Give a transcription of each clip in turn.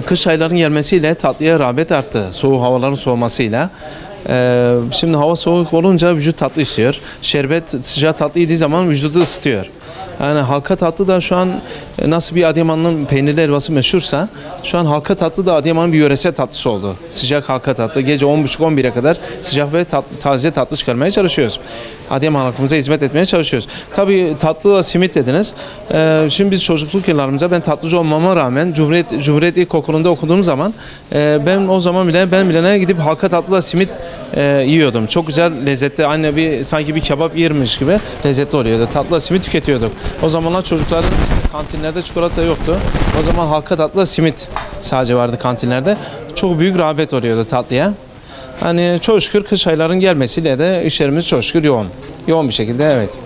Kış aylarının gelmesiyle tatlıya rağbet arttı. Soğuk havaların soğumasıyla. Şimdi hava soğuk olunca vücut tatlı istiyor. Şerbet sıcak tatlı yediği zaman vücudu ısıtıyor. Yani halka tatlı da şu an nasıl bir Adıyaman'ın peynirli helvası meşhursa şu an halka tatlı da Adıyaman'ın bir yöresel tatlısı oldu. Sıcak halka tatlı. Gece 10.30-11'e kadar sıcak ve taze tatlı çıkarmaya çalışıyoruz. Adıyaman halkımıza hizmet etmeye çalışıyoruz. Tabii tatlı simit dediniz. Şimdi biz çocukluk yıllarımızda ben tatlıcı olmama rağmen Cumhuriyet İlkokulu'nda okuduğum zaman ben o zaman bile bilene gidip halka tatlıda simit yiyordum. Çok güzel, lezzetli. Aynı sanki bir kebap yermiş gibi lezzetli oluyordu. Tatlı simit tüketiyorduk. O zamanlar çocukların kantinlerde çikolata yoktu. O zaman halka tatlı simit sadece vardı kantinlerde. Çok büyük rağbet oluyordu tatlıya. Hani çok şükür kış ayların gelmesiyle de işlerimiz çok şükür yoğun. Yoğun bir şekilde, evet.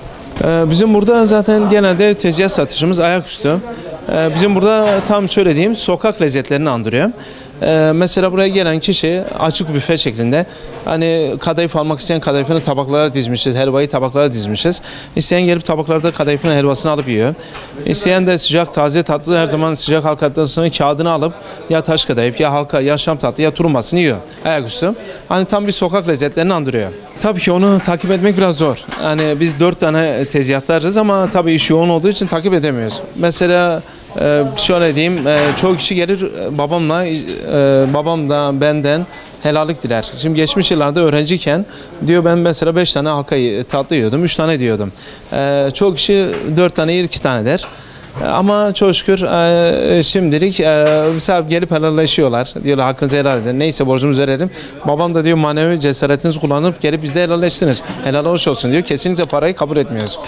Bizim burada zaten genelde tezgah satışımız ayaküstü. Bizim burada tam şöyle diyeyim, sokak lezzetlerini andırıyor. Mesela buraya gelen kişi açık büfe şeklinde hani kadayıf almak isteyen kadayıfını tabaklara dizmişiz, helvayı tabaklara dizmişiz. İsteyen gelip tabaklarda kadayıfın helvasını alıp yiyor. İsteyen de sıcak taze tatlı her zaman sıcak halka tatlısının kağıdını alıp ya taş kadayıf ya halka ya şam tatlı ya turumbasını yiyor ayaküstü. Hani tam bir sokak lezzetlerini andırıyor. Tabii ki onu takip etmek biraz zor. Hani biz 4 tane tezgahtarız ama tabii iş yoğun olduğu için takip edemiyoruz. Mesela şöyle diyeyim, çoğu kişi gelir babam da benden helallik diler. Şimdi geçmiş yıllarda öğrenciyken diyor ben mesela 5 tane halka tatlı yiyordum, 3 tane diyordum. Çoğu kişi 4 tane yer, 2 tane der. Ama çok şükür şimdilik mesela gelip helalleşiyorlar. Diyorlar hakkınızı helal edin. Neyse borcumuzu verelim. Babam da diyor manevi cesaretinizi kullanıp gelip bizde helalleştiniz. Helal hoş olsun diyor. Kesinlikle parayı kabul etmiyoruz.